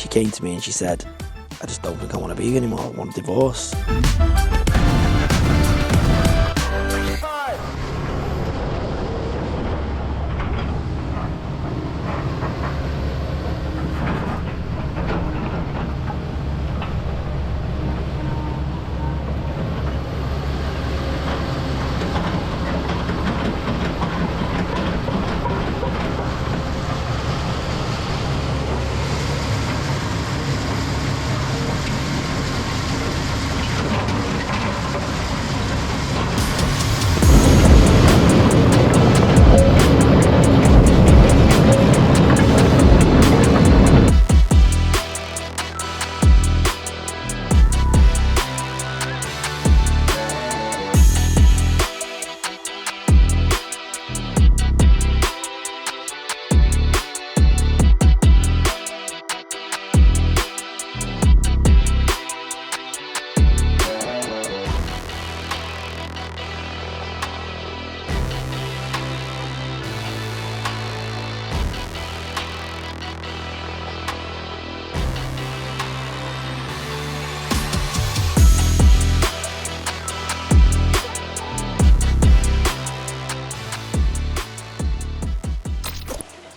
she came to me and she said, I just don't think I want to be here anymore, I want a divorce.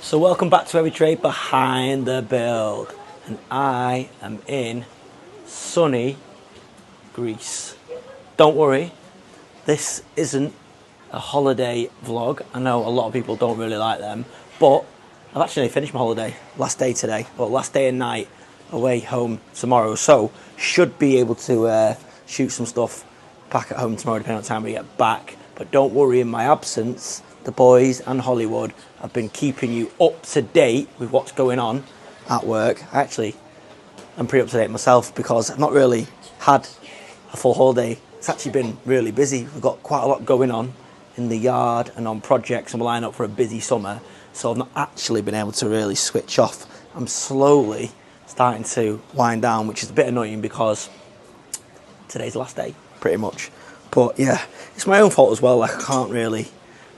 So welcome back to every trade behind the build, and I am in sunny Greece. Don't worry, this isn't a holiday vlog. I know a lot of people don't really like them, but I've actually finished my holiday. Last day today, but last day and night, away home tomorrow. So should be able to shoot some stuff back at home tomorrow, depending on the time we get back. But don't worry, in my absence, the boys and Hollywood have been keeping you up to date with what's going on at work. Actually, I'm pretty up to date myself because I've not really had a full holiday. It's actually been really busy. We've got quite a lot going on in the yard and on projects, and we're lining up for a busy summer. So I've not actually been able to really switch off. I'm slowly starting to wind down, which is a bit annoying because today's the last day, pretty much. But yeah, it's my own fault as well. Like, I can't really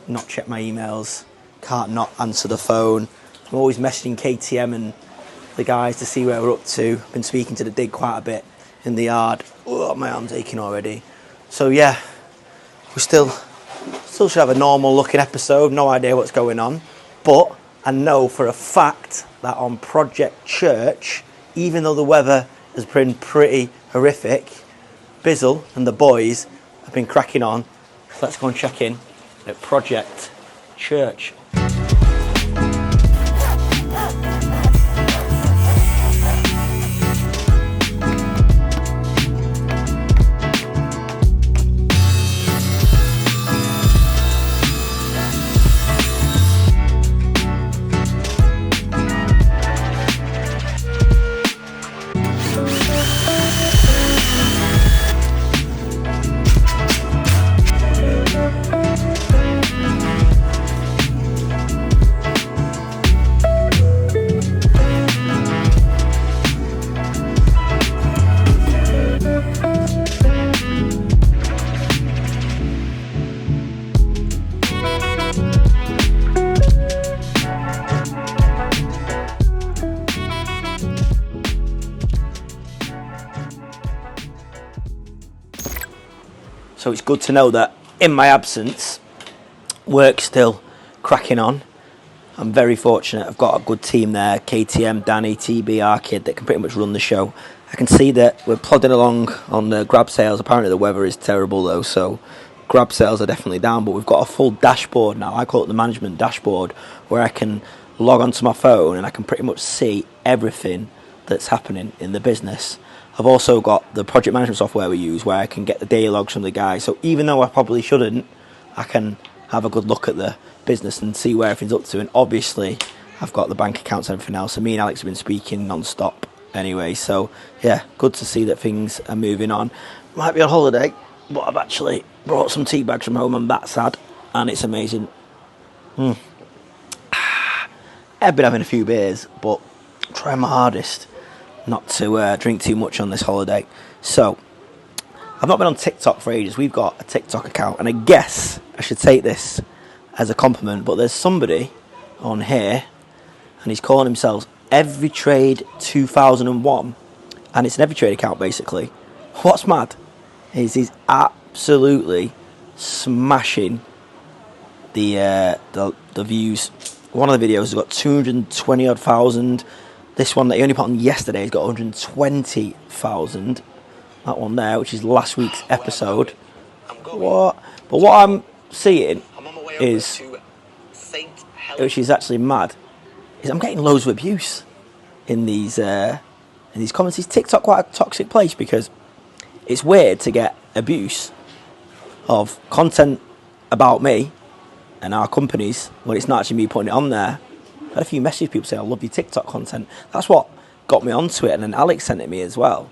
not check my emails, can't not answer the phone. I'm always messaging KTM and the guys to see where we're up to. Been speaking to the dig quite a bit in the yard. Oh, my arm's aching already. So yeah, we still should have a normal looking episode. No idea what's going on, but I know for a fact that on Project Church, even though the weather has been pretty horrific, Bizzle and the boys have been cracking on. So let's go and check in at Project Church. So it's good to know that in my absence, work's still cracking on. I'm very fortunate. I've got a good team there. KTM, Danny, TB, 𝗕𝗨𝗚𝗏 that can pretty much run the show. I can see that we're plodding along on the grab sales. Apparently the weather is terrible though, so grab sales are definitely down. But we've got a full dashboard now. I call it the management dashboard, where I can log onto my phone and I can pretty much see everything that's happening in the business. I've also got the project management software we use where I can get the daily logs from the guys. So even though I probably shouldn't, I can have a good look at the business and see where everything's up to. And obviously, I've got the bank accounts and everything else. So me and Alex have been speaking non-stop anyway. So yeah, good to see that things are moving on. Might be on holiday, but I've actually brought some tea bags from home. I'm that sad, and it's amazing. I've been having a few beers, but trying my hardest not to drink too much on this holiday. So I've not been on TikTok for ages. We've got a TikTok account, and I guess I should take this as a compliment, but there's somebody on here and he's calling himself 𝗕𝗕𝗓𝗡 2001, and it's an every trade account basically. What's mad is he's absolutely smashing the views. One of the videos has got 220 odd thousand. This one that he only put on yesterday has got 120,000. That one there, which is last week's episode. What? But what I'm seeing is, which is actually mad, is I'm getting loads of abuse in these comments. Is TikTok quite a toxic place? Because it's weird to get abuse of content about me and our companies when it's not actually me putting it on there. I had a few messages, people say I love your TikTok content. That's what got me onto it, and then Alex sent it me as well.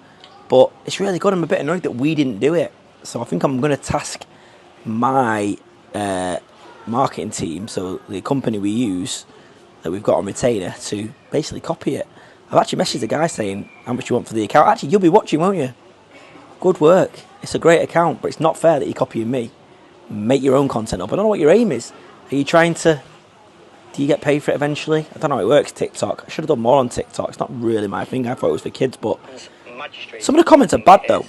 But it's really good. I'm a bit annoyed that we didn't do it, so I think I'm going to task my marketing team, so the company we use that we've got on retainer, to basically copy it. I've actually messaged the guy saying how much you want for the account. Actually, you'll be watching, won't you? Good work. It's a great account, but it's not fair that you're copying me. Make your own content up. I don't know what your aim is. Are you trying to... Do you get paid for it eventually? I don't know how it works, TikTok. I should have done more on TikTok. It's not really my thing. I thought it was for kids, but... Some of the comments are bad, though.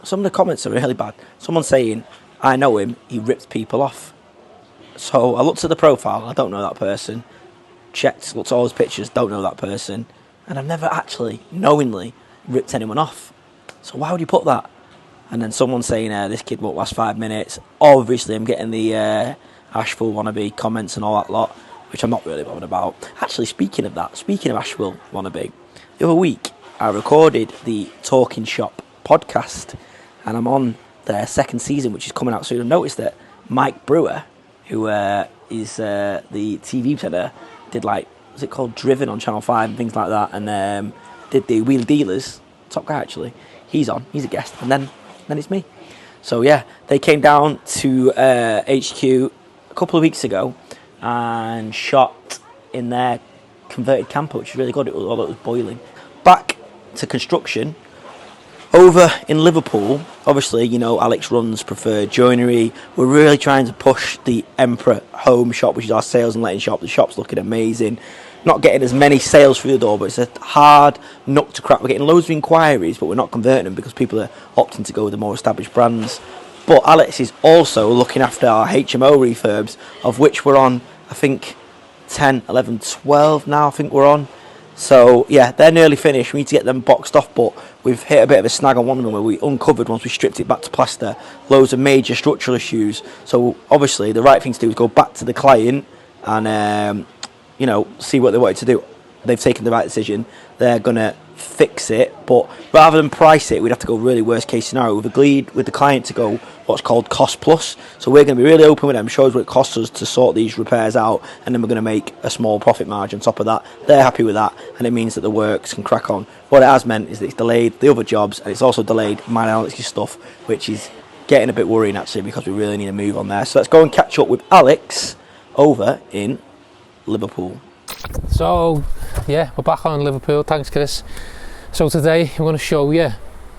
Some of the comments are really bad. Someone saying, I know him, he rips people off. So I looked at the profile, I don't know that person. Checked, looked at all his pictures, don't know that person. And I've never actually, knowingly, ripped anyone off. So why would you put that? And then someone saying, this kid won't last 5 minutes. Obviously, I'm getting the Asheville wannabe comments and all that lot, which I'm not really bothered about. Actually, speaking of that, speaking of Asheville wannabe, the other week, I recorded the Talking Shop podcast, and I'm on their second season, which is coming out soon. I noticed that Mike Brewer, who is the TV presenter, did was it called Driven on Channel 5 and things like that, and did the Wheel Dealers, top guy actually. He's on, he's a guest, and then it's me. So yeah, they came down to HQ a couple of weeks ago and shot in their converted camper, which is really good. It was boiling. Back to construction over in Liverpool. Obviously, you know, Alex runs Preferred Joinery. We're really trying to push the Emperor Home Shop, which is our sales and letting shop. The shop's looking amazing. Not getting as many sales through the door, but it's a hard nut to crack. We're getting loads of inquiries, but we're not converting them because people are opting to go with the more established brands. But Alex is also looking after our HMO refurbs, of which we're on, I think, 10, 11, 12 now, I think we're on. So, yeah, they're nearly finished. We need to get them boxed off, but we've hit a bit of a snag on one of them where we uncovered, once we stripped it back to plaster, loads of major structural issues. So, obviously, the right thing to do is go back to the client and, you know, see what they wanted to do. They've taken the right decision. They're going to fix it, but rather than price it, we'd have to go really worst case scenario. We've agreed with the client to go what's called cost plus, so we're going to be really open with them, show us what it costs us to sort these repairs out, and then we're going to make a small profit margin on top of that. They're happy with that, and it means that the works can crack on. What it has meant is that it's delayed the other jobs, and it's also delayed my Alex's stuff, which is getting a bit worrying actually, because we really need to move on there. So let's go and catch up with Alex over in Liverpool. So yeah, we're back on Liverpool, thanks Chris. So today I'm going to show you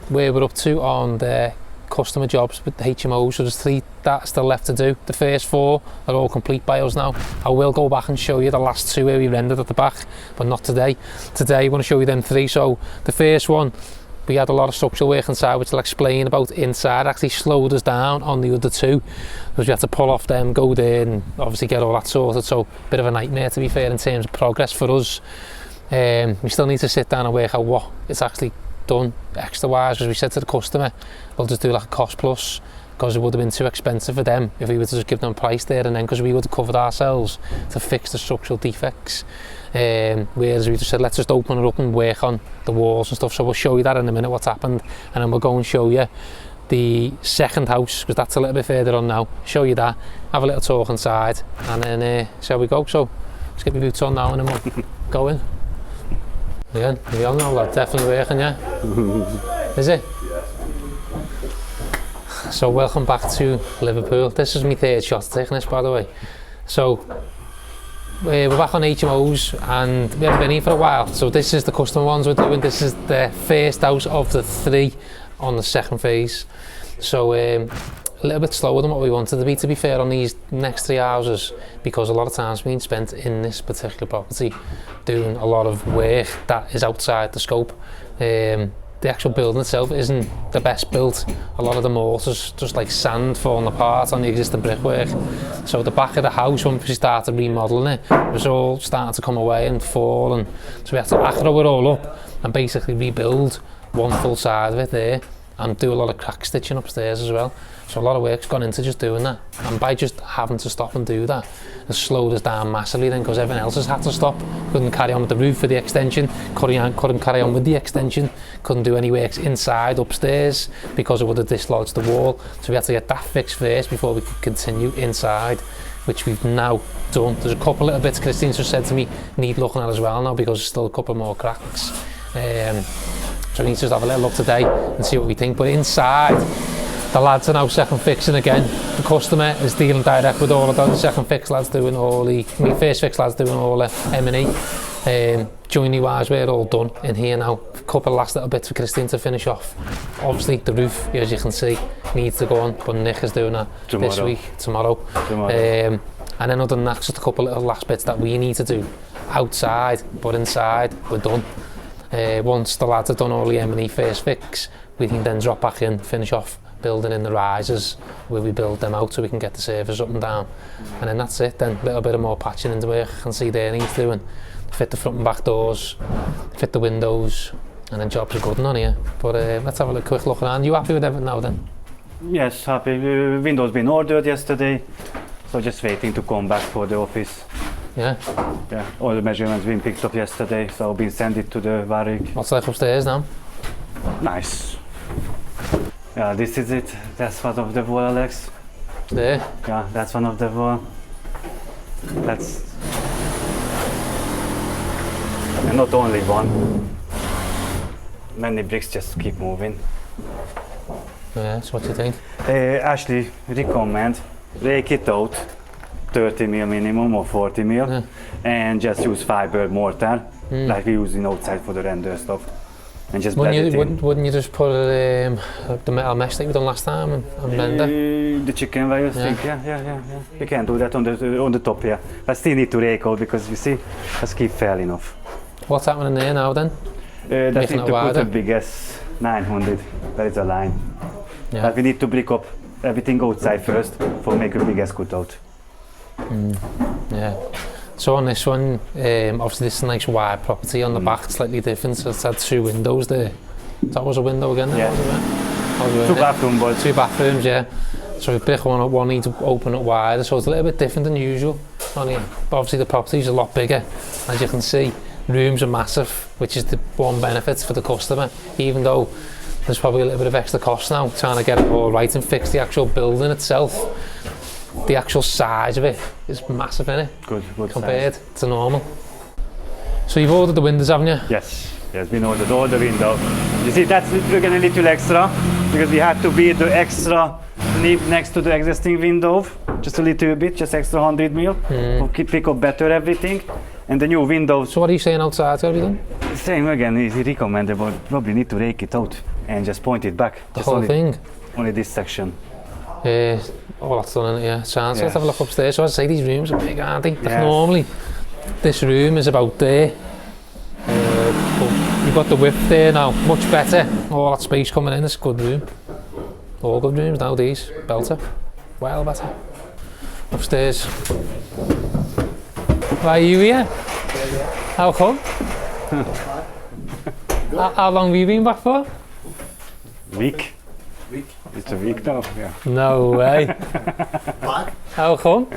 where we're up to on the customer jobs with the HMOs. So there's 3 that still left to do. The first 4 are all complete by us now. I will go back and show you the last 2 where we rendered at the back, but not today. Today I want to show you them 3. So the first one, we had a lot of structural work inside, which I'll explain about inside. Actually slowed us down on the other 2 because we had to pull off them, go there and obviously get all that sorted. So a bit of a nightmare, to be fair, in terms of progress for us. We still need to sit down and work out what it's actually done extra wise, because we said to the customer we'll just do like a cost plus, because it would have been too expensive for them if we were to just give them a price there and then, because we would have covered ourselves to fix the structural defects. Whereas we just said let's just open it up and work on the walls and stuff. So we'll show you that in a minute, what's happened, and then we'll go and show you the second house, because that's a little bit further on now. Show you that, have a little talk inside, and then see how we go. So let's get my boots on now and then we'll go in. Yeah, we all know that, definitely working, yeah? Is it? So welcome back to Liverpool. This is my 3rd shot taking this, by the way. So we're back on HMOs and we haven't been here for a while. So this is the customer ones we're doing. This is the first house of the 3 on the second phase. So a little bit slower than what we wanted to be fair, on these next 3 houses, because a lot of time's been spent in this particular property doing a lot of work that is outside the scope. The actual building itself isn't the best built. A lot of the mortar's just like sand falling apart on the existing brickwork. So the back of the house, when we started remodelling it, it was all starting to come away and fall, and so we had to throw it all up and basically rebuild one full side of it there, and do a lot of crack stitching upstairs as well. So a lot of work's gone into just doing that, and by just having to stop and do that, it slowed us down massively then, because everything else has had to stop. Couldn't carry on with the roof for the extension, couldn't carry on with the extension, couldn't do any works inside upstairs because it would have dislodged the wall. So we had to get that fixed first before we could continue inside, which we've now done. There's a couple little bits Christine's just said to me need looking at as well now, because there's still a couple more cracks. So we need to just have a little look today and see what we think. But inside, the lads are now second fixing again. The customer is dealing direct with all of those. Second fix lads doing all the, first fix lads doing all the M&E. Joinery wise, we're all done in here now. A couple of last little bits for Christine to finish off. Obviously the roof, as you can see, needs to go on, but Nick is doing that this week, tomorrow. And then other than that, just a couple of little last bits that we need to do outside, but inside we're done. Once the lads have done all the M&E first fix, we can then drop back in, finish off building in the rises where we build them out so we can get the surface up and down. And then that's it then, a little bit of more patching into work. I can see there needs doing, fit the front and back doors, fit the windows, and then jobs are good on here. But let's have a quick look around. You happy with everything now then? Yes, happy. Windows been ordered yesterday, so just waiting to come back for the office. Yeah? Yeah, all the measurements been picked up yesterday, so I'll be sent it to the barrack. What's like upstairs now? Nice. Yeah, this is it. That's one of the wall, Alex. There? Yeah, that's one of the wall. That's... And not only one. Many bricks just keep moving. Yeah, so what do you think? Actually recommend rake it out 30 mil minimum or 40 mil, and just use fiber mortar like we use in outside for the render stuff, and just wouldn't you just put the metal mesh that we done last time and blend it? The chicken wire thing, yeah. We can do that on the top, yeah. But still need to rake out because you see, just keep falling off. What's happening there now then? That need to put the biggest 900. That is a line. Yeah. But we need to break up everything outside first for make a biggest cutout. Yeah. So on this one, obviously this is a nice wide property. On the back, slightly different. So it's had 2 windows there. That was a window again. Yeah. Two bathrooms, but 2 bathrooms. Yeah. So we pick one up. One needs to open up wider. So it's a little bit different than usual on here. But obviously the property is a lot bigger, as you can see. Rooms are massive, which is the one benefit for the customer. Even though there's probably a little bit of extra cost now trying to get it all right and fix the actual building itself. The actual size of it is massive, isn't it? Good compared size to normal. So you've ordered the windows, haven't you? Yes, we ordered all the windows. You see, that's we're gonna need a little extra because we had to be the extra next to the existing window, just a little bit, just extra 100 mil. We'll pick up better everything, and the new windows. So what are you saying outside? Got to be done? Same again. Is recommended, but probably need to rake it out and just point it back. The whole thing. Only this section. All that's done in it, yeah. Chance. Let's have a look upstairs. So as I say, these rooms are big, aren't they? Like normally, this room is about there. But you've got the width there now, much better. All that space coming in, it's a good room. All good rooms nowadays. Belter. Well better. Upstairs. Why are you here? How come? How long have you been back for? Week. It's a week now, yeah. No way. How come?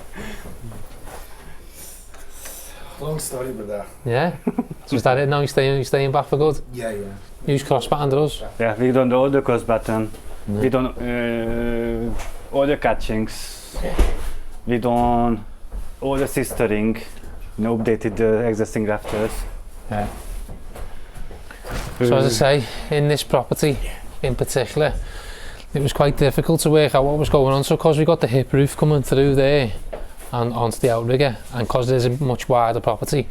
Long story with that. Yeah. So is that it now? You're staying back for good? Yeah. Use crossbat under us? Yeah, we done all the cross button. We done all the catchings. We done all the sistering. Updated the existing rafters. Yeah. So as I say, in this property in particular, it was quite difficult to work out what was going on. So because we got the hip roof coming through there and onto the outrigger, and because there's a much wider property,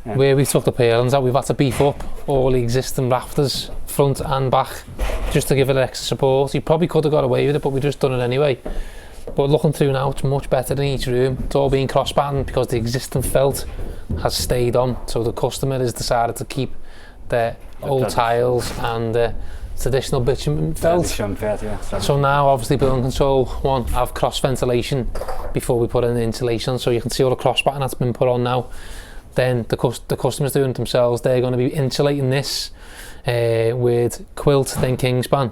where we took the palings out, we've had to beef up all the existing rafters, front and back, just to give it extra support. You probably could have got away with it, but we just done it anyway. But looking through now, it's much better than each room. It's all being cross-battened because the existing felt has stayed on. So the customer has decided to keep the old tiles and the traditional bitumen felt. So now obviously building control want to have cross ventilation before we put in the insulation, so you can see all the cross-batting that's been put on now. Then the customers doing it themselves, they're going to be insulating this with quilt, then kingspan,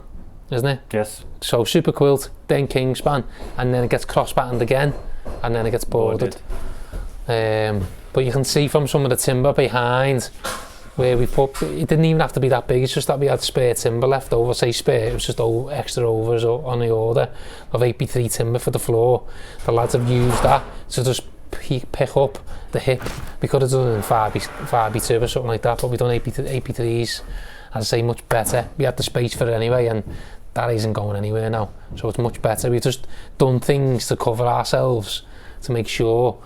isn't it? Yes. So super quilt, then kingspan, and then it gets cross-battened again, and then it gets boarded. But you can see from some of the timber behind where we put, it didn't even have to be that big, it's just that we had spare timber left over. Say spare, it was just extra overs on the order of ep3 timber for the floor. The lads have used that to just pick up the hip. We could have done it in 5B2 or something like that, but we've done ep3s, as I say, much better. We had the space for it anyway, and that isn't going anywhere now, so it's much better. We've just done things to cover ourselves to make sure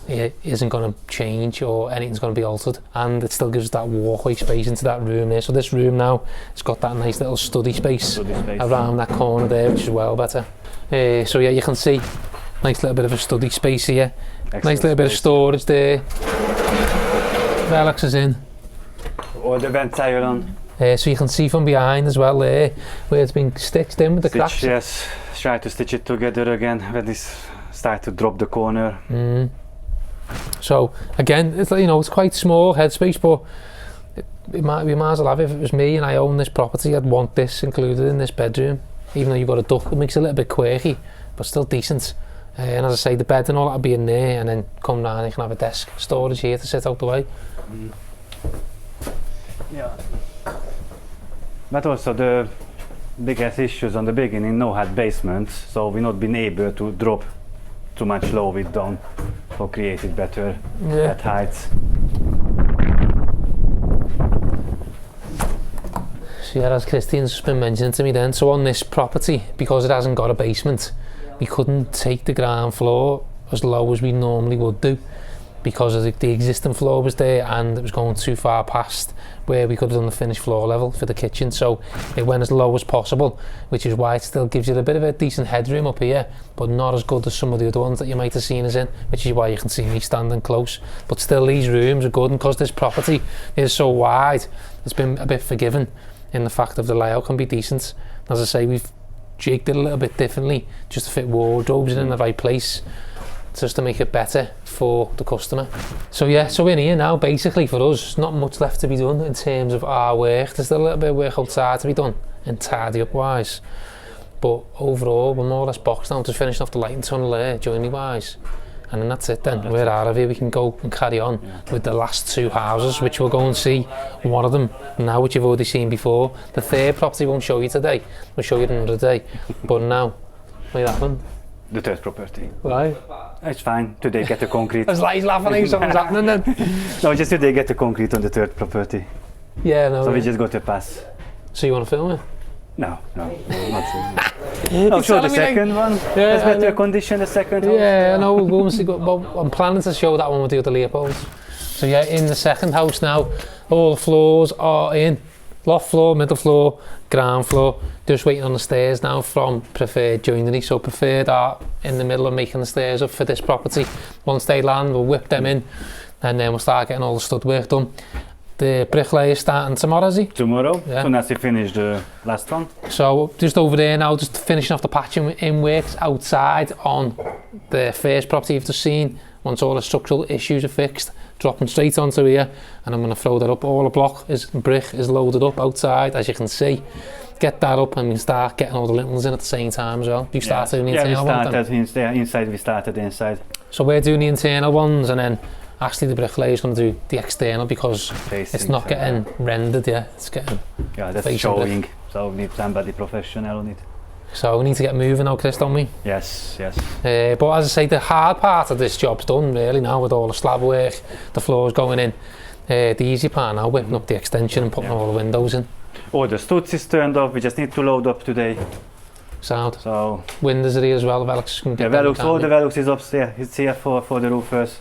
it isn't going to change or anything's going to be altered, and it still gives us that walkway space into that room there. So this room now, it's got that nice little study space around that corner there, which is well better. So yeah, you can see nice little bit of a study space here. Excellent. Nice little bit of storage there. Alex is in. Or the vent tire on. So you can see from behind as well there where it's been stitched in with the cracks. Yes, try to stitch it together again when this start to drop the corner. So again, it's, you know, it's quite small headspace, but we might as well have it. If it was me and I own this property, I'd want this included in this bedroom. Even though you've got a duct, it makes it a little bit quirky, but still decent. And as I say, the bed and all that'll be in there, and then come round, you can have a desk storage here to sit out the way. Yeah. But also the biggest issues on the beginning, no had basements, so we not been able to drop too much low with down or create it better at heights. So yeah, as Christian's just been mentioning to me then, so on this property, because it hasn't got a basement, we couldn't take the ground floor as low as we normally would do, because the existing floor was there and it was going too far past where we could have done the finished floor level for the kitchen. So it went as low as possible, which is why it still gives you a bit of a decent headroom up here, but not as good as some of the other ones that you might have seen us in, which is why you can see me standing close. But still, these rooms are good, and because this property is so wide, it's been a bit forgiving in the fact of the layout can be decent. As I say, we've jigged it a little bit differently just to fit wardrobes in the right place, just to make it better for the customer. So yeah, so in here now, basically for us, not much left to be done in terms of our work. There's still a little bit of work outside to be done and tidy up wise, but overall we're more or less boxed down, just finishing off the lighting tunnel there, joinery wise, and then that's it then. We're out of here, we can go and carry on with the last two houses, which we'll go and see one of them now, which you've already seen before. The third property won't show you today, we'll show you another day, but now, what happened? The third property. Right. It's fine, today get the concrete. He's laughing at you, something's happening then. No, just today get the concrete on the third property. Yeah, no. So we just got to pass. So you want to film it? No, not really. I'll show the second one. Yeah, it's better condition, the second house. Yeah, I know, we'll go and see, well, I'm planning to show that one with the other Leopolds. So yeah, in the second house now, all the floors are in. Loft floor, middle floor, ground floor. Just waiting on the stairs now from preferred joinery. So preferred are in the middle of making the stairs up for this property. Once they land, we'll whip them in, and then we'll start getting all the stud work done. The bricklayer is starting tomorrow, is he? Tomorrow, yeah. So as he finished the last one. So just over there now, just finishing off the patching in works outside on the first property you've just seen. Once all the structural issues are fixed, dropping straight onto here, and I'm going to throw that up. All the brick is loaded up outside, as you can see. Get that up and we can start getting all the lintels in at the same time as well. You started doing the internal ones? Yeah, we started inside, we started inside. So we're doing the internal ones, and then actually the bricklayer is going to do the external, because it's not getting rendered yet, it's getting... Yeah, that's showing, so we need somebody professional on it. So we need to get moving now, Chris, don't we? Yes, yes. But as I say, the hard part of this job's done really now, with all the slab work, the floors going in. The easy part now, whipping up the extension and putting all the windows in. Oh, the studs is turned off, we just need to load up today. Sound. So windows are here as well, Velux can get Velux, all the Velux is upstairs, it's here for the roofers.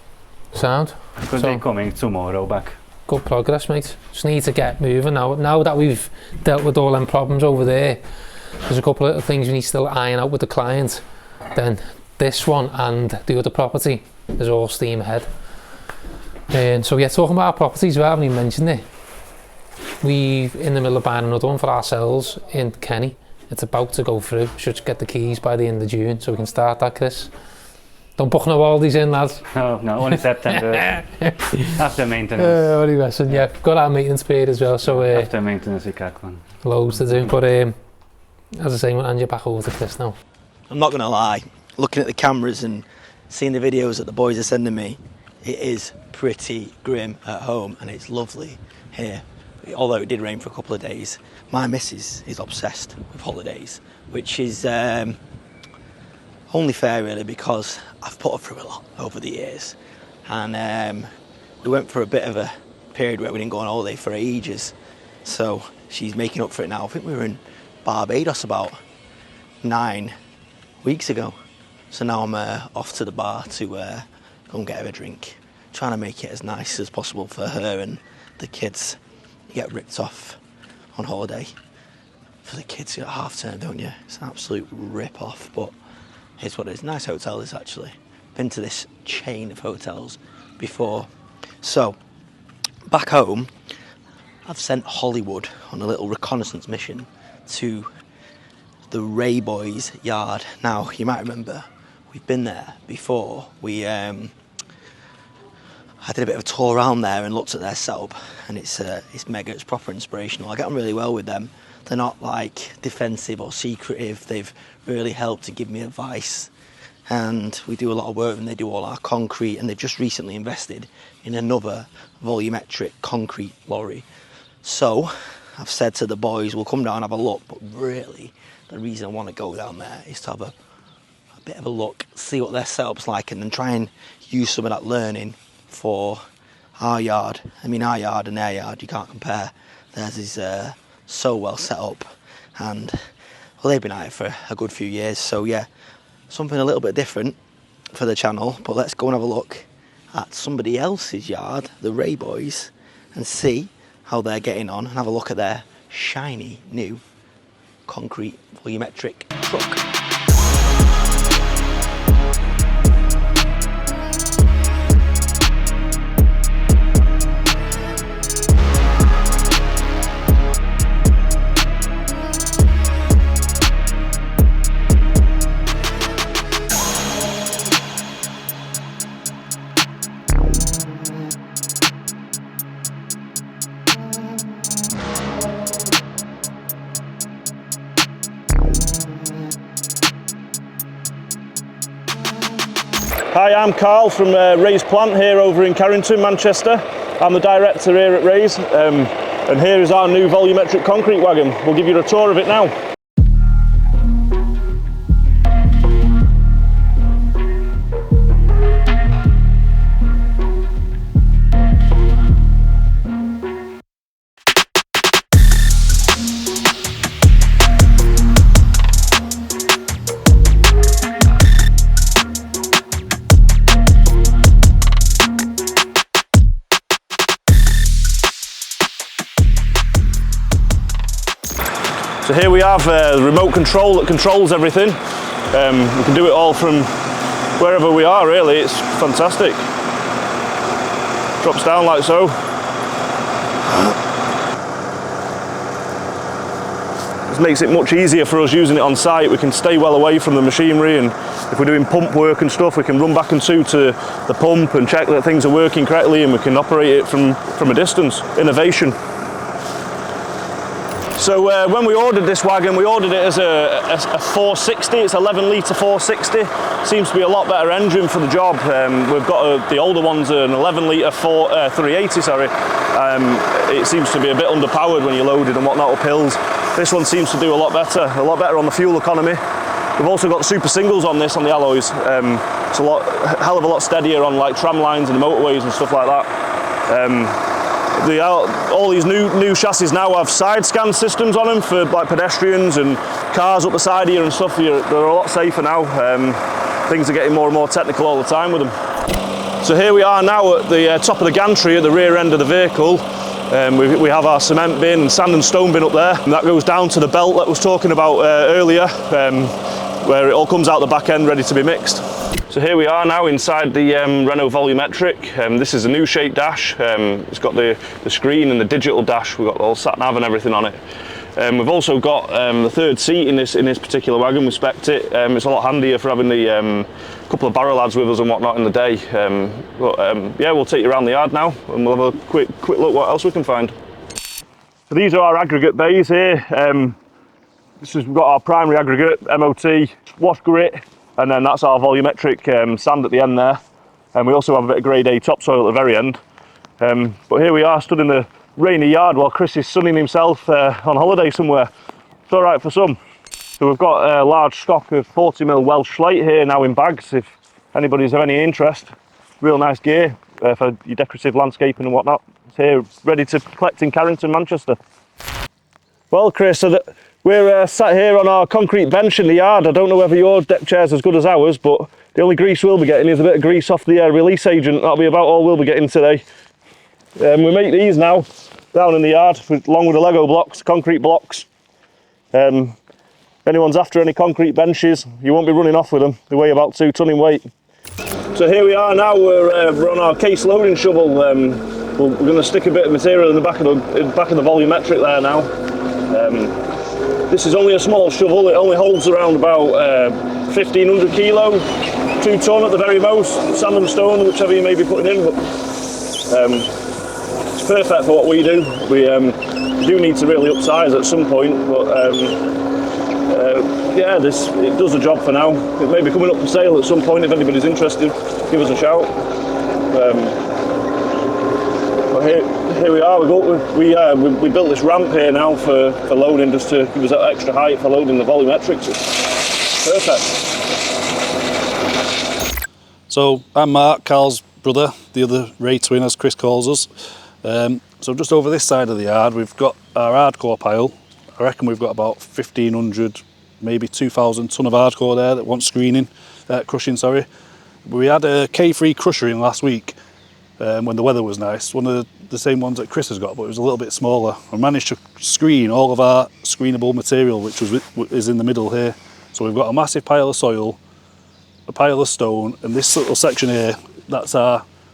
Sound. Because they're coming tomorrow back. good progress, mate. Just need to get moving now. Now that we've dealt with all them problems over there, there's a couple of things we need to still iron out with the client. Then this one and the other property is all steam ahead. And so yeah, talking about our properties, we haven't even mentioned it. We're in the middle of buying another one for ourselves in Kenny. It's about to go through. Should get the keys by the end of June, so we can start that, Chris. Don't book no Aldi's in, lads. No, only September. After maintenance. What are you messing? Yeah, got our maintenance period as well, so after maintenance we crack one. Loads to do, but as I say, I'm going to hand you back over to Chris now. I'm not going to lie, looking at the cameras and seeing the videos that the boys are sending me, it is pretty grim at home and it's lovely here. Although it did rain for a couple of days, my missus is obsessed with holidays, which is only fair really, because I've put her through a lot over the years, and we went for a bit of a period where we didn't go on holiday for ages, so she's making up for it now. I think we were in Barbados about 9 weeks ago, so now I'm off to the bar to go and get her a drink, trying to make it as nice as possible for her and the kids. You get ripped off on holiday for the kids. You get half term, don't you? It's an absolute rip off, but here's what it is. Nice hotel is actually. Been to this chain of hotels before. So back home, I've sent Hollywood on a little reconnaissance mission to the Ray Boys yard. Now you might remember we've been there before. I did a bit of a tour around there and looked at their setup, and it's mega, it's proper inspirational. I get on really well with them. They're not like defensive or secretive. They've really helped to give me advice, and we do a lot of work and they do all our concrete, and they've just recently invested in another volumetric concrete lorry. So I've said to the boys, we'll come down and have a look, but really the reason I want to go down there is to have a bit of a look, see what their setup's like, and then try and use some of that learning for our yard. I mean, our yard and their yard, you can't compare. Theirs is so well set up, and well, they've been at it for a good few years, so yeah, something a little bit different for the channel. But let's go and have a look at somebody else's yard, the Ray Boys, and see how they're getting on, and have a look at their shiny new concrete volumetric truck. Hi, I'm Carl from Ray's plant here over in Carrington, Manchester. I'm the director here at Ray's, and here is our new volumetric concrete wagon. We'll give you a tour of it now. So here we have a remote control that controls everything. We can do it all from wherever we are really, it's fantastic. Drops down like so. This makes it much easier for us using it on site. We can stay well away from the machinery, and if we're doing pump work and stuff, we can run back and to the pump and check that things are working correctly, and we can operate it from a distance. Innovation. So when we ordered this wagon, we ordered it as a 460, it's 11 litre 460. Seems to be a lot better engine for the job. We've got the older one's an 11 litre 380, sorry. It seems to be a bit underpowered when you're loaded and whatnot up hills. This one seems to do a lot better on the fuel economy. We've also got super singles on this, on the alloys. It's a hell of a lot steadier on like tram lines and motorways and stuff like that. All these new chassis now have side scan systems on them for like pedestrians and cars up the side here and stuff. They're a lot safer now. Things are getting more and more technical all the time with them. So here we are now at the top of the gantry at the rear end of the vehicle. We have our cement bin and sand and stone bin up there, and that goes down to the belt that I was talking about earlier, where it all comes out the back end ready to be mixed. So here we are now inside the Renault Volumetric. This is a new shape dash. It's got the screen and the digital dash. We've got all sat nav and everything on it. We've also got the third seat in this particular wagon. We spec'd it. It's a lot handier for having the couple of barrel lads with us and whatnot in the day. Yeah, we'll take you around the yard now and we'll have a quick look what else we can find. So these are our aggregate bays here. We've got our primary aggregate, MOT, wash grit, and then that's our volumetric sand at the end there. And we also have a bit of grade A topsoil at the very end. But here we are, stood in the rainy yard while Chris is sunning himself on holiday somewhere. It's all right for some. So we've got a large stock of 40mm Welsh slate here now in bags, if anybody's of any interest. Real nice gear for your decorative landscaping and whatnot. It's here ready to collect in Carrington, Manchester. Well, Chris, so we're sat here on our concrete bench in the yard. I don't know whether your deck chair's as good as ours, but the only grease we'll be getting is a bit of grease off the release agent. That'll be about all we'll be getting today. We make these now down in the yard along with the Lego blocks, concrete blocks. If anyone's after any concrete benches, you won't be running off with them. They weigh about 2 ton in weight. So here we are now, we're on our case loading shovel. We're going to stick a bit of material in the back of the volumetric there now. This is only a small shovel. It only holds around about 1,500 kilo, 2 ton at the very most, sand and stone, whichever you may be putting in. But it's perfect for what we do. We do need to really upsize at some point, but yeah, it does the job for now. It may be coming up for sale at some point. If anybody's interested, give us a shout. But here we are. We built this ramp here now for loading, just to give us that extra height for loading the volumetrics. It's perfect. So I'm Mark, Carl's brother, the other Ray twin as Chris calls us. So just over this side of the yard we've got our hardcore pile. I reckon we've got about 1,500, maybe 2,000 tonne of hardcore there that wants crushing, sorry. We had a K3 crusher in last week when the weather was nice, one of the same ones that Chris has got, but it was a little bit smaller. I managed to screen all of our screenable material, which is in the middle here. So we've got a massive pile of soil, a pile of stone, and this little section here, that's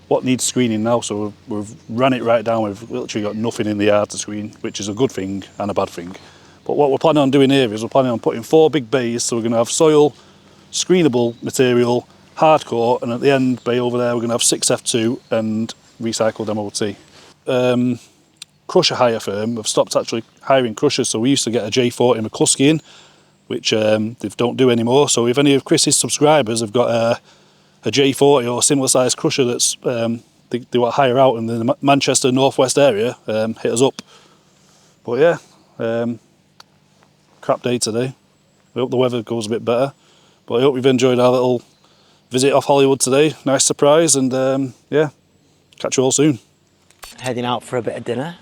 what needs screening now. So we've ran it right down. We've literally got nothing in the yard to screen, which is a good thing and a bad thing. But what we're planning on doing here is we're planning on putting 4 big bays. So we're going to have soil, screenable material, hardcore, and at the end bay over there we're going to have 6F2 and recycled MOT. Crusher hire firm have stopped actually hiring crushers, so we used to get a J40 McCluskey in, which they don't do anymore. So if any of Chris's subscribers have got a J40 or similar size crusher that's they want to hire out in the Manchester northwest area, hit us up. But yeah, crap day today. We hope the weather goes a bit better, but I hope you've enjoyed our little visit off Hollywood today. Nice surprise, and yeah, catch you all soon. Heading out for a bit of dinner.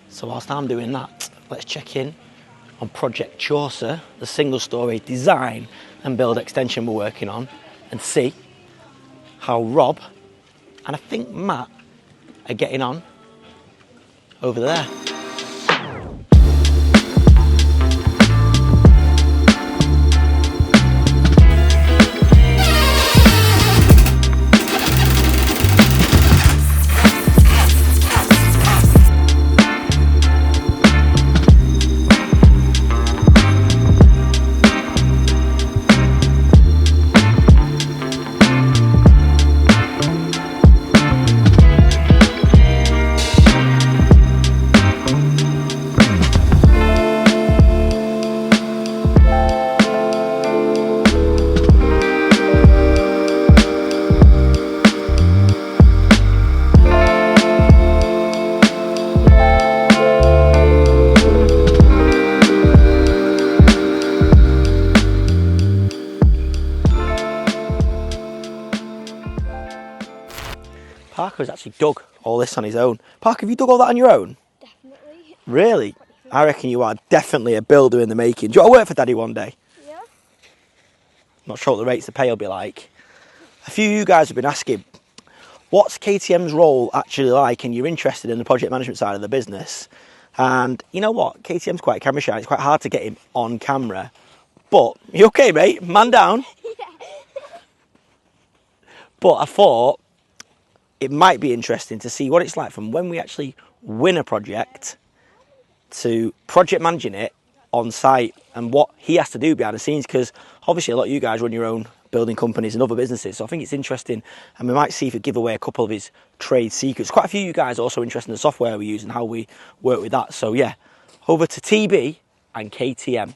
So whilst I'm doing that, let's check in on Project Chaucer, the single story design and build extension we're working on, and see how Rob and I think Matt are getting on over there. Parker has actually dug all this on his own. Parker, have you dug all that on your own? Definitely. Really? I reckon you are definitely a builder in the making. Do you want to work for Daddy one day? Yeah. Not sure what the rates of pay will be like. A few of you guys have been asking, what's KTM's role actually like, and you're interested in the project management side of the business. And you know what? KTM's quite camera shy. It's quite hard to get him on camera. But, you okay, mate? Man down. But I thought it might be interesting to see what it's like from when we actually win a project to project managing it on site and what he has to do behind the scenes, because obviously a lot of you guys run your own building companies and other businesses, so I think it's interesting, and we might see if we give away a couple of his trade secrets. Quite a few of you guys are also interested in the software we use and how we work with that. So yeah, over to TB and KTM.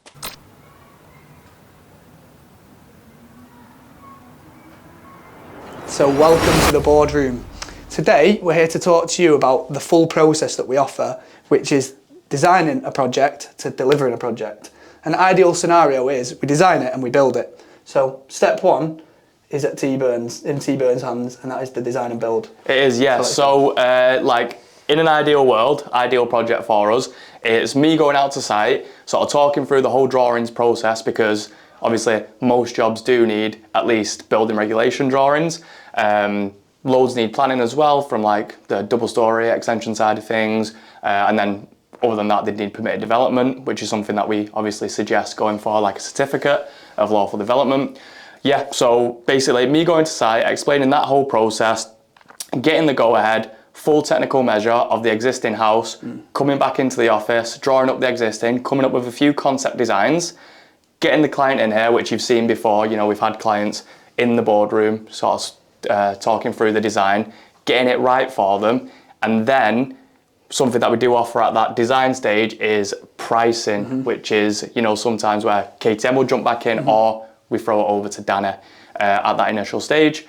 So welcome to the boardroom. Today we're here to talk to you about the full process that we offer, which is designing a project to delivering a project. An ideal scenario is we design it and we build it. So step one is in 𝗕𝗨𝗟𝗓's hands, and that is the design and build. It is, yeah. So like in an ideal world, ideal project for us, it's me going out to site, sort of talking through the whole drawings process, because obviously most jobs do need at least building regulation drawings. Loads need planning as well, from like the double story extension side of things, and then other than that, they'd need permitted development, which is something that we obviously suggest going for, like a certificate of lawful development. Yeah, so basically me going to site, explaining that whole process, getting the go-ahead, full technical measure of the existing house, coming back into the office, drawing up the existing, coming up with a few concept designs, getting the client in here, which you've seen before. You know, we've had clients in the boardroom sort of talking through the design, getting it right for them, and then something that we do offer at that design stage is pricing, which is, you know, sometimes where KTM will jump back in, or we throw it over to Danny at that initial stage.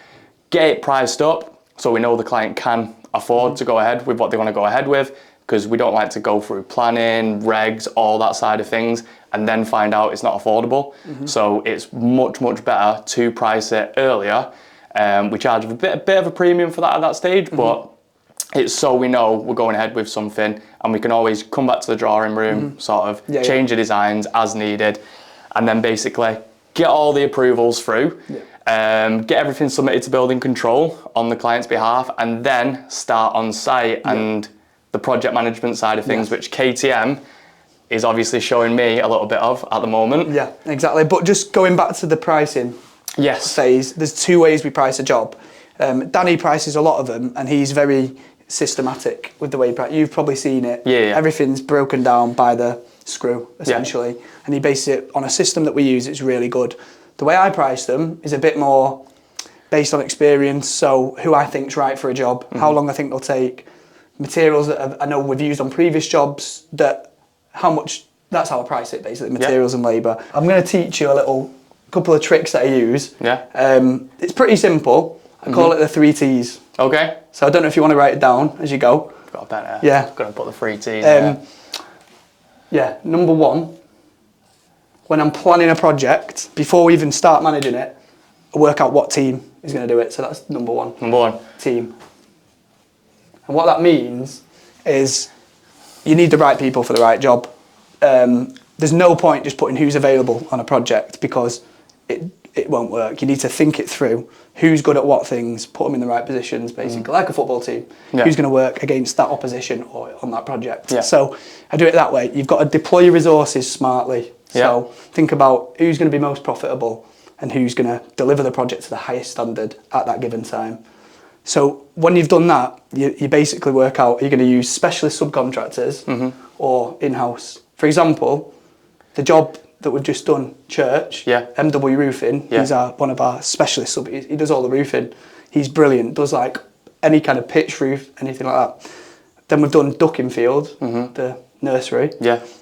Get it priced up so we know the client can afford to go ahead with what they want to go ahead with, because we don't like to go through planning, regs, all that side of things, and then find out it's not affordable. So it's much, much better to price it earlier. We charge a bit of a premium for that at that stage, but it's so we know we're going ahead with something, and we can always come back to the drawing room, sort of change the designs as needed, and then basically get all the approvals through, get everything submitted to building control on the client's behalf, and then start on site and the project management side of things, which KTM is obviously showing me a little bit of at the moment. Yeah, exactly. But just going back to the pricing phase, there's two ways we price a job. Danny prices a lot of them, and he's very systematic with the way he prices. You've probably seen it. Everything's broken down by the screw, essentially, and he bases it on a system that we use. It's really good. The way I price them is a bit more based on experience, so who I think's right for a job, how long I think they'll take, materials that I know we've used on previous jobs, how much, that's how I price it, basically, materials and labour. I'm going to teach you a couple of tricks that I use. It's pretty simple. I call it the 3 T's. Okay. So I don't know if you want to write it down as you go. I've got a pen here. Yeah. I'm going to put the 3 T's in. Yeah, number one, when I'm planning a project, before we even start managing it, I work out what team is going to do it. So that's number one. Number one. Team. And what that means is you need the right people for the right job. There's no point just putting who's available on a project, because it won't work. You need to think it through. Who's good at what things, put them in the right positions, basically, like a football team. Who's going to work against that opposition or on that project. So I do it that way. You've got to deploy your resources smartly. So think about who's going to be most profitable and who's going to deliver the project to the highest standard at that given time. So when you've done that, you basically work out, are you going to use specialist subcontractors or in-house? For example, the job that we've just done, Church, MW Roofing, he's one of our specialists. He does all the roofing. He's brilliant, does like any kind of pitch roof, anything like that. Then we've done Duckingfield, the nursery.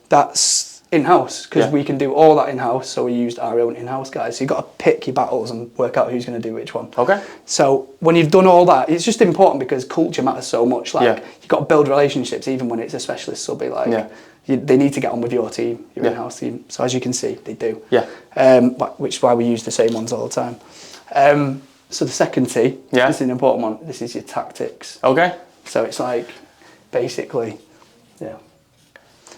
That's in-house, because we can do all that in-house, so we used our own in-house guys. So you've got to pick your battles and work out who's going to do which one. Okay. So when you've done all that, it's just important, because culture matters so much. Like you've got to build relationships, even when it's a specialist subby. Like they need to get on with your team, your in-house team. So as you can see, they do. Which is why we use the same ones all the time. So the second T, this is an important one. This is your tactics. Okay. So it's like, basically,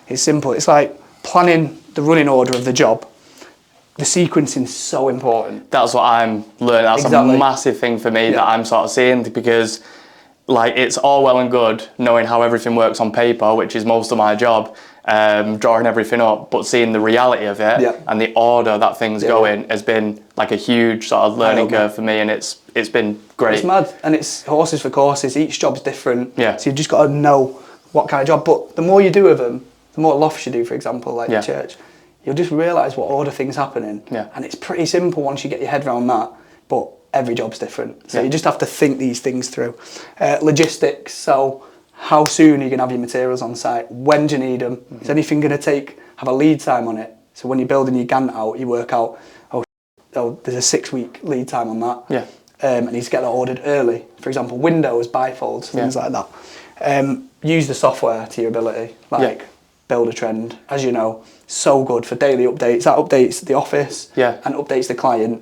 it's simple. It's like planning the running order of the job. the sequencing is so important. That's what I'm learning. That's Exactly. a massive thing for me that I'm sort of seeing, because like it's all well and good knowing how everything works on paper, which is most of my job, drawing everything up, but seeing the reality of it and the order that things go in has been like a huge sort of learning curve for me, and it's been great. It's mad, and it's horses for courses. Each job's different. Yeah. So you've just got to know what kind of job. But the more you do of them, the more lofts you do, for example, like the church, you'll just realise what order things happen in. Yeah. And it's pretty simple once you get your head around that. But every job's different. So you just have to think these things through. Logistics. So how soon are you going to have your materials on site? When do you need them? Is anything going to have a lead time on it? So when you're building your Gantt out, you work out, there's a 6-week lead time on that. Yeah. And you need to get that ordered early. For example, windows, bifolds, things like that. Use the software to your ability, like Builder Trend, as you know, so good for daily updates. That updates the office and updates the client,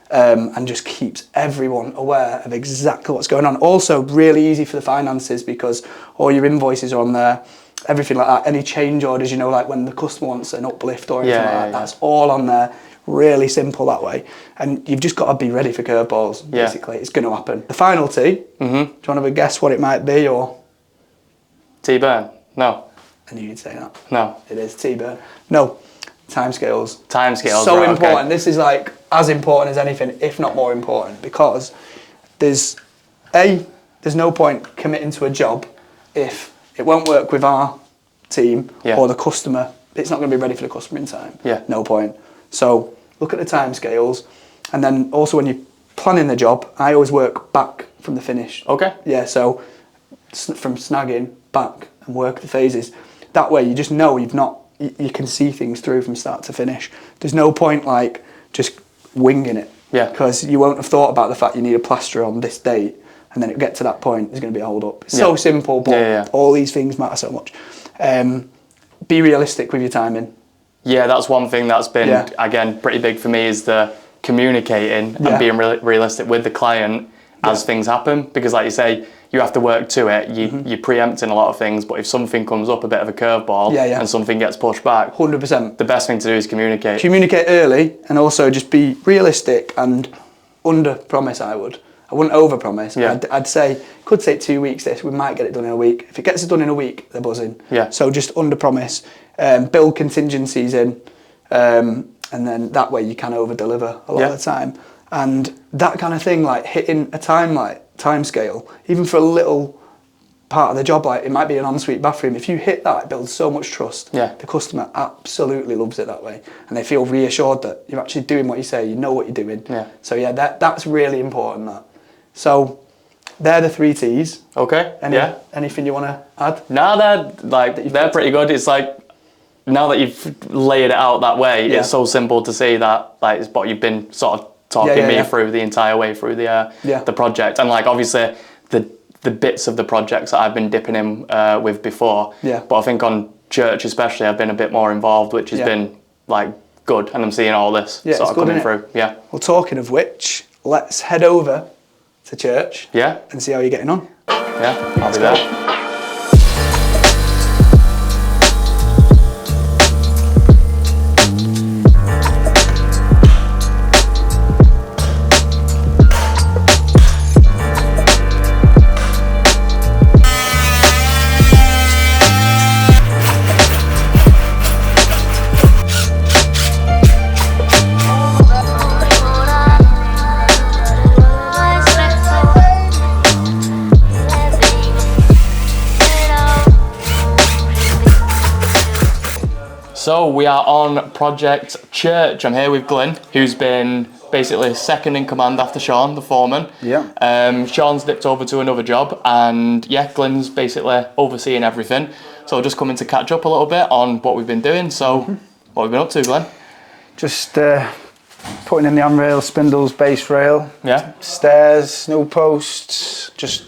and just keeps everyone aware of exactly what's going on. Also, really easy for the finances because all your invoices are on there, everything like that. Any change orders, like when the customer wants an uplift or anything like that, that's all on there. Really simple that way. And you've just got to be ready for curveballs, basically. It's going to happen. The final T, do you want to have a guess what it might be, or? T-burn? No. I knew you'd say that. No. It is T-burn. No. Timescales. Timescales. So right, important. okay. This is like as important as anything, if not more important, because there's no point committing to a job if it won't work with our team or the customer. It's not going to be ready for the customer in time. Yeah. No point. So look at the timescales, and then also when you're planning the job, I always work back from the finish. Okay. Yeah. So from snagging back and work the phases. That way you just know you can see things through from start to finish. There's no point like just winging it. Yeah. Because you won't have thought about the fact you need a plaster on this date, and then it get to that point, there's going to be a hold up. It's so simple, but all these things matter so much. Be realistic with your timing. Yeah, that's one thing that's been, again, pretty big for me, is the communicating and being realistic with the client as things happen. Because like you say, you have to work to it. You're preempting a lot of things, but if something comes up, a bit of a curveball, and something gets pushed back, 100%. The best thing to do is communicate. Communicate early, and also just be realistic and under-promise, I wouldn't over-promise. Yeah. I'd say, could take 2 weeks this, we might get it done in a week. If it gets it done in a week, they're buzzing. Yeah. So just under-promise, build contingencies in, and then that way you can over-deliver a lot of the time. And that kind of thing, like hitting a time scale, even for a little part of the job, like it might be an ensuite bathroom. If you hit that, it builds so much trust. Yeah. The customer absolutely loves it that way, and they feel reassured that you're actually doing what you say. You know what you're doing. Yeah. So yeah, that's really important. That. So they're the 3 T's. Okay. Anything you want to add? No, they're pretty good. It's like, now that you've laid it out that way, it's so simple to see that it's what you've been sort of talking me through the entire way through the project. And like obviously the bits of the projects that I've been dipping in with before. Yeah. But I think on church especially, I've been a bit more involved, which has been like good, and I'm seeing all this sort of coming through. Yeah. Well, talking of which, let's head over to church. Yeah. And see how you're getting on. Yeah, I'll be there. So we are on Project Church. I'm here with Glyn, who's been basically second in command after Sean, the foreman. Yeah. Sean's dipped over to another job, and Glyn's basically overseeing everything. So just coming to catch up a little bit on what we've been doing. So what have we been up to, Glyn? Just putting in the handrail, spindles, base rail, stairs, no posts, just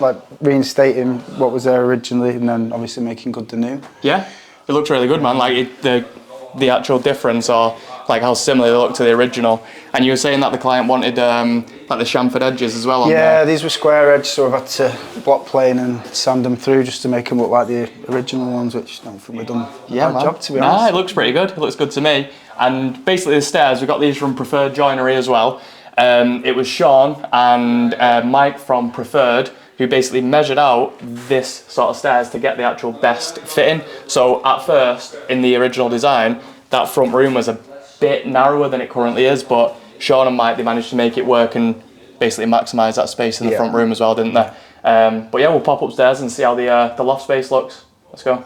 like reinstating what was there originally, and then obviously making good the new. Yeah. It looks really good, man. Like the actual difference, or like how similar they look to the original. And you were saying that the client wanted like the chamfered edges as well on there. These were square edged, so I've had to block plane and sand them through just to make them look like the original ones, which I don't think we've done a bad job, to be honest. Nah, it looks pretty good. It looks good to me. And basically the stairs, we got these from Preferred Joinery as well. It was Sean and Mike from Preferred who basically measured out this sort of stairs to get the actual best fitting. So at first, in the original design, that front room was a bit narrower than it currently is, but Sean and Mike, they managed to make it work and basically maximise that space in the front room as well, didn't they? But yeah, we'll pop upstairs and see how the loft space looks. Let's go.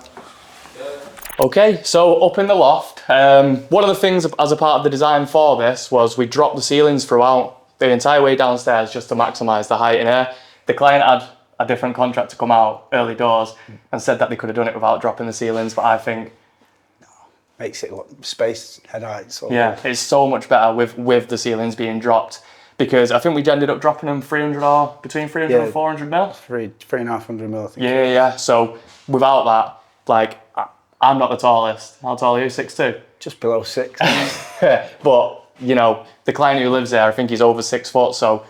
Okay, so up in the loft, one of the things as a part of the design for this was we dropped the ceilings throughout the entire way downstairs just to maximise the height in air. The client had a different contract to come out early doors and said that they could have done it without dropping the ceilings, but I think makes it look space head height. So yeah, it's so much better with the ceilings being dropped, because I think we ended up dropping them 300 or between 300 and 400 mil. 3,500 mil, I think. Yeah. So without that, like, I'm not the tallest. How tall are you? 6'2"? Just below 6. But you know, the client who lives there, I think he's over 6 foot, so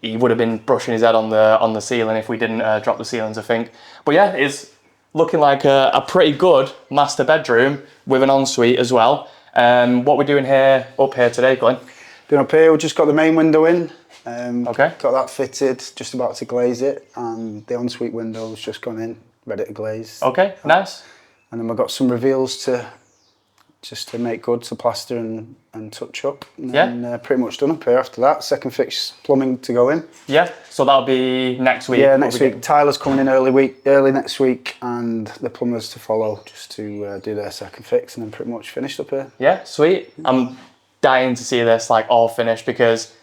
he would have been brushing his head on the ceiling if we didn't drop the ceilings, I think. But yeah, it's looking like a pretty good master bedroom with an ensuite as well. What we're doing up here today, Glenn? Doing up here, we've just got the main window in. Okay. Got that fitted, just about to glaze it, and the ensuite window's just gone in, ready to glaze. Okay, nice. And then we've got some reveals just to make good, to plaster and touch up. And then, pretty much done up here after that. Second fix plumbing to go in. Yeah, so that'll be next week. Yeah, next week. Tyler's coming in early next week, and the plumbers to follow, just to do their second fix, and then pretty much finished up here. Yeah, sweet. I'm dying to see this like all finished, because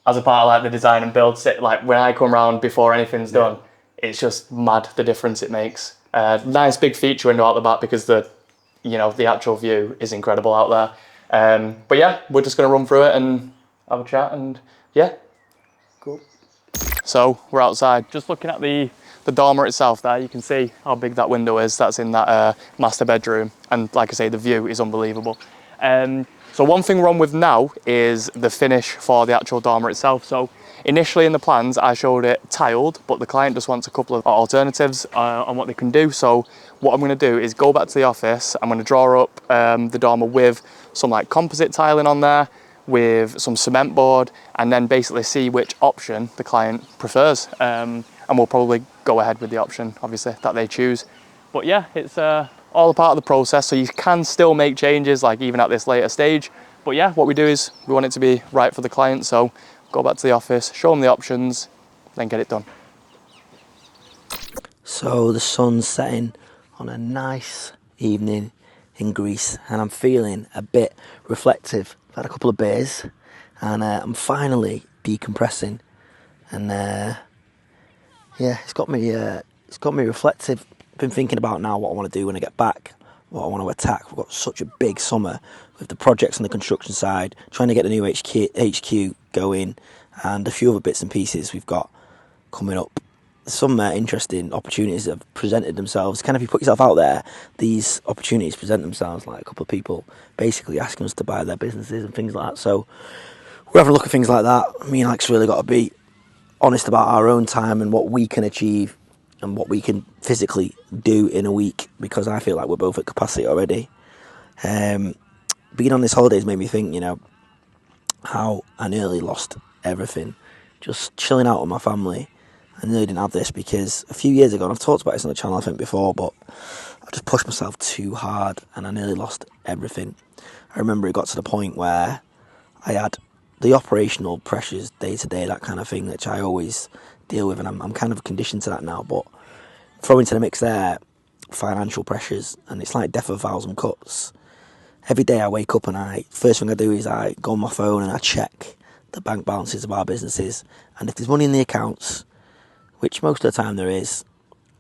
as a part of like the design and build, like when I come round before anything's done, it's just mad the difference it makes. Nice big feature window out the back, because the actual view is incredible out there. But yeah, we're just going to run through it and have a chat, and yeah. Cool. So we're outside, just looking at the dormer itself there. You can see how big that window is. That's in that master bedroom. And like I say, the view is unbelievable. So one thing we're on with now is the finish for the actual dormer itself. So initially in the plans, I showed it tiled, but the client just wants a couple of alternatives on what they can do. So what I'm going to do is go back to the office. I'm going to draw up the dormer with some like composite tiling on there, with some cement board, and then basically see which option the client prefers. And we'll probably go ahead with the option, obviously, that they choose. But yeah, it's all a part of the process, so you can still make changes, like even at this later stage. But yeah, what we do is we want it to be right for the client, so go back to the office, show them the options, then get it done. So the sun's setting on a nice evening in Greece, and I'm feeling a bit reflective. I've had a couple of beers, and I'm finally decompressing, and yeah, it's got me reflective. Been thinking about now what I want to do when I get back, what I want to attack. We've got such a big summer with the projects on the construction side, trying to get the new HQ going, and a few other bits and pieces we've got coming up. Some interesting opportunities that have presented themselves. Kind of, if you put yourself out there, these opportunities present themselves, like a couple of people basically asking us to buy their businesses and things like that. So we're having a look at things like that. Me and Alex really got to be honest about our own time and what we can achieve and what we can physically do in a week, because I feel like we're both at capacity already. Being on this holiday has made me think, how I nearly lost everything. Just chilling out with my family. I nearly didn't have this, because a few years ago, and I've talked about this on the channel I think before, but I just pushed myself too hard and I nearly lost everything. I remember it got to the point where I had the operational pressures day to day, that kind of thing, which I always deal with, and I'm kind of conditioned to that now. But throw into the mix there financial pressures, and it's like death of a thousand cuts. Every day I wake up and first thing I do is I go on my phone and I check the bank balances of our businesses, and if there's money in the accounts, which most of the time there is,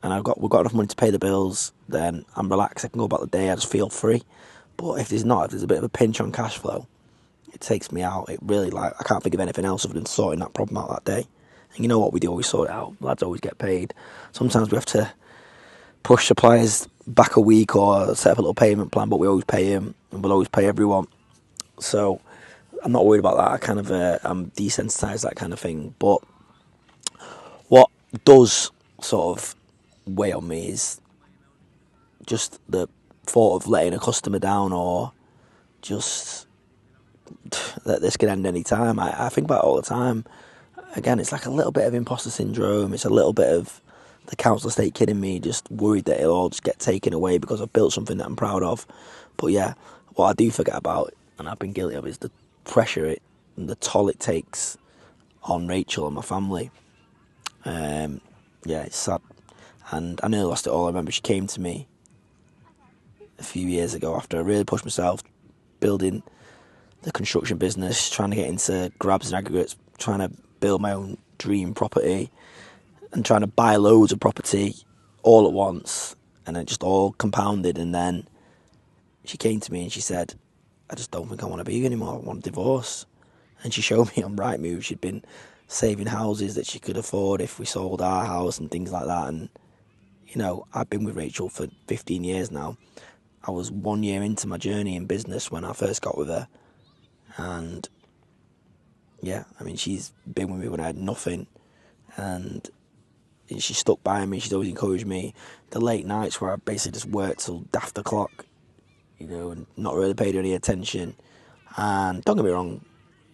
and we've got enough money to pay the bills, then I'm relaxed. I can go about the day, I just feel free. But if there's a bit of a pinch on cash flow, it takes me out. It really, I can't think of anything else other than sorting that problem out that day. And you know what we do, always sort it out. Lads always get paid. Sometimes we have to push suppliers back a week or set up a little payment plan, but we always pay them, and we'll always pay everyone. So I'm not worried about that. I kind of I'm desensitized that kind of thing. But what does sort of weigh on me is just the thought of letting a customer down, or just that this could end any time. I think about it all the time. Again, it's like a little bit of imposter syndrome. It's a little bit of the council estate kid in me, just worried that it'll all just get taken away because I've built something that I'm proud of. But yeah, what I do forget about, and I've been guilty of, is the pressure and the toll it takes on Rachel and my family. Yeah, it's sad. And I nearly lost it all. I remember she came to me a few years ago after I really pushed myself, building the construction business, trying to get into grabs and aggregates, trying to build my own dream property, and trying to buy loads of property all at once, and it just all compounded. And then she came to me and she said, I just don't think I want to be here anymore, I want a divorce. And she showed me on Rightmove she'd been saving houses that she could afford if we sold our house and things like that. And you know, I've been with Rachel for 15 years now. I was 1 year into my journey in business when I first got with her, and yeah, I mean, she's been with me when I had nothing, and she stuck by me. She's always encouraged me. The late nights where I basically just worked till daft o'clock, you know, and not really paid her any attention. And don't get me wrong,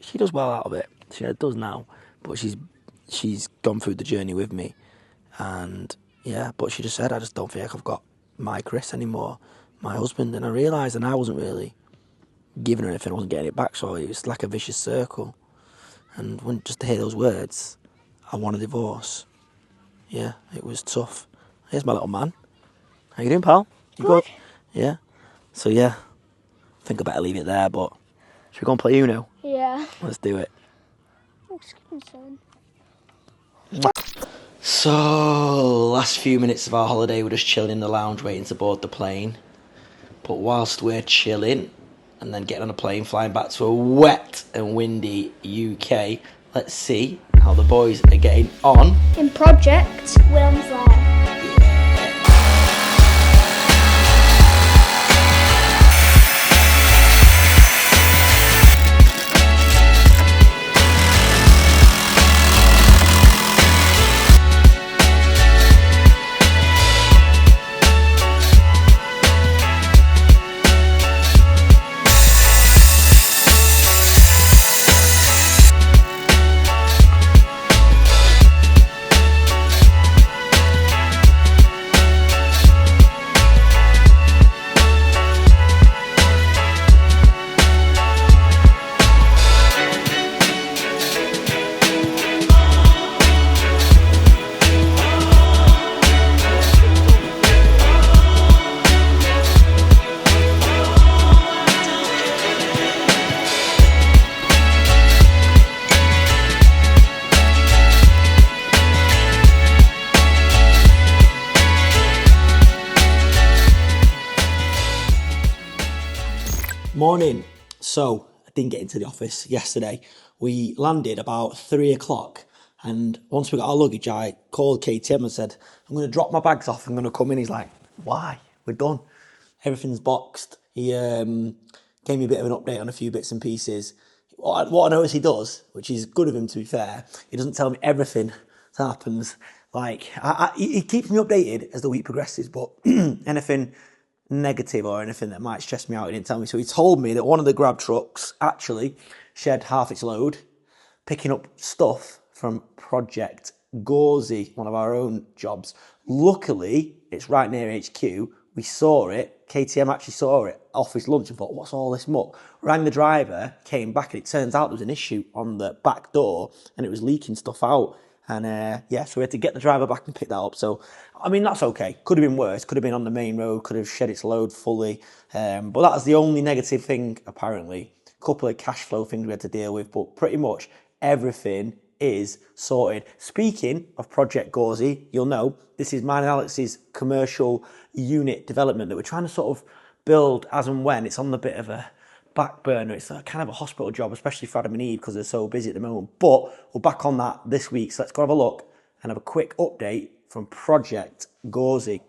she does well out of it. She does now, but she's gone through the journey with me. And yeah, but she just said, I just don't feel like I've got my Chris anymore, my husband. And I realised, and I wasn't really giving her anything, I wasn't getting it back, so it was like a vicious circle. And when just to hear those words, I want a divorce, yeah, it was tough. Here's my little man. How you doing, pal? You good? Yeah. So yeah, I think I better leave it there, but should we go and play Uno? Yeah. Let's do it. Excuse me, son. So, last few minutes of our holiday, we're just chilling in the lounge waiting to board the plane. But whilst we're chilling and then getting on a plane, flying back to a wet and windy UK, let's see how the boys are getting on in Project Wilmslow. Morning. So, I didn't get into the office yesterday. We landed about 3 o'clock, and once we got our luggage, I called KTM and said, I'm going to drop my bags off, I'm going to come in. He's like, why? We're done. Everything's boxed. He gave me a bit of an update on a few bits and pieces. What I notice he does, which is good of him to be fair, he doesn't tell me everything that happens. Like, he keeps me updated as the week progresses, but anything negative or anything that might stress me out, he didn't tell me. So he told me that one of the grab trucks actually shed half its load, picking up stuff from Project 𝗕𝗨𝗟𝗓, one of our own jobs. Luckily, it's right near HQ. We saw it. KTM actually saw it off his lunch and thought, what's all this muck? Rang the driver, came back, and it turns out there was an issue on the back door and it was leaking stuff out. And yeah, so we had to get the driver back and pick that up. So, I mean, that's okay. Could have been worse. Could have been on the main road. Could have shed its load fully. But that was the only negative thing, apparently. A couple of cash flow things we had to deal with. But pretty much everything is sorted. Speaking of Project 𝗕𝗨𝗟𝗓, you'll know this is mine and Alex's commercial unit development that we're trying to sort of build as and when. It's on the bit of a back burner. It's a kind of a hospital job, especially for Adam and Eve because they're so busy at the moment. But we're back on that this week. So let's go have a look and have a quick update from Project 𝗕𝗨𝗟𝗓.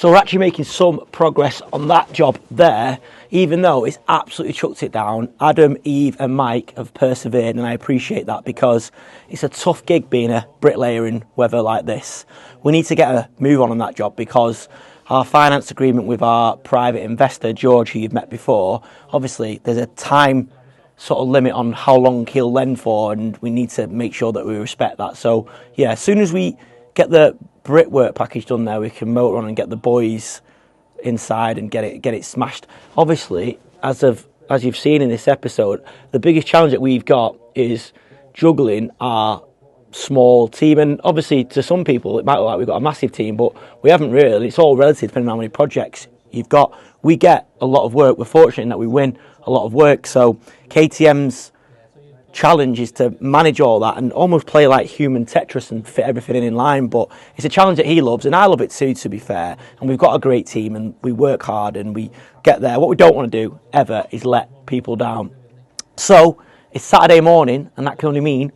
So we're actually making some progress on that job there, even though it's absolutely chucked it down. Adam, Eve and Mike have persevered, and I appreciate that because it's a tough gig being a bricklayer in weather like this. We need to get a move on that job because our finance agreement with our private investor, George, who you've met before, obviously there's a time sort of limit on how long he'll lend for, and we need to make sure that we respect that. So yeah, as soon as we get the brickwork package done there, we can motor on and get the boys inside and get it smashed. Obviously, as you've seen in this episode, the biggest challenge that we've got is juggling our small team, and obviously to some people it might look like we've got a massive team, but we haven't really. It's all relative depending on how many projects you've got. We get a lot of work. We're fortunate in that we win a lot of work, so KTM's challenge is to manage all that and almost play like human Tetris and fit everything in line. But it's a challenge that he loves, and I love it too, to be fair. And we've got a great team and we work hard and we get there. What we don't want to do ever is let people down. So it's Saturday morning, and that can only mean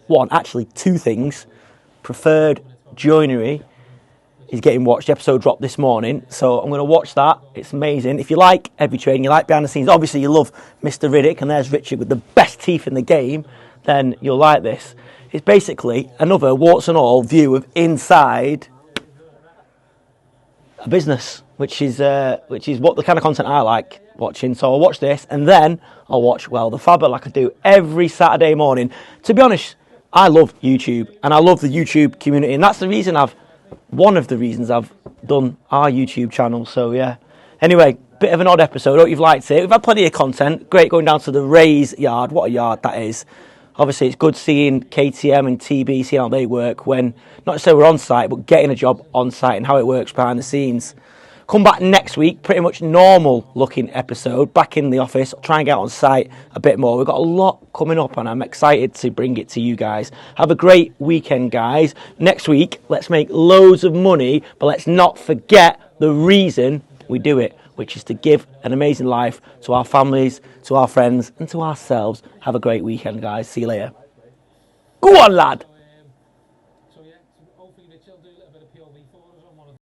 two things. Preferred Joinery is getting watched. The episode dropped this morning, so I'm going to watch that. It's amazing. If you like heavy training, you like behind the scenes, obviously you love Mr. Riddick, and there's Richard with the best teeth in the game, then you'll like this. It's basically another warts and all view of inside a business, which is what the kind of content I like watching. So I'll watch this, and then I'll watch Well the Fabber, like I do every Saturday morning. To be honest, I love YouTube, and I love the YouTube community, and that's one of the reasons I've done our YouTube channel. So yeah. Anyway, bit of an odd episode. Hope you've liked it. We've had plenty of content. Great going down to the Rays yard. What a yard that is. Obviously, it's good seeing KTM and TB, seeing how they work when, not necessarily we're on site, but getting a job on site and how it works behind the scenes. Come back next week, pretty much normal looking episode, back in the office, try and get on site a bit more. We've got a lot coming up and I'm excited to bring it to you guys. Have a great weekend, guys. Next week, let's make loads of money, but let's not forget the reason we do it, which is to give an amazing life to our families, to our friends, and to ourselves. Have a great weekend, guys. See you later. Go on, lad.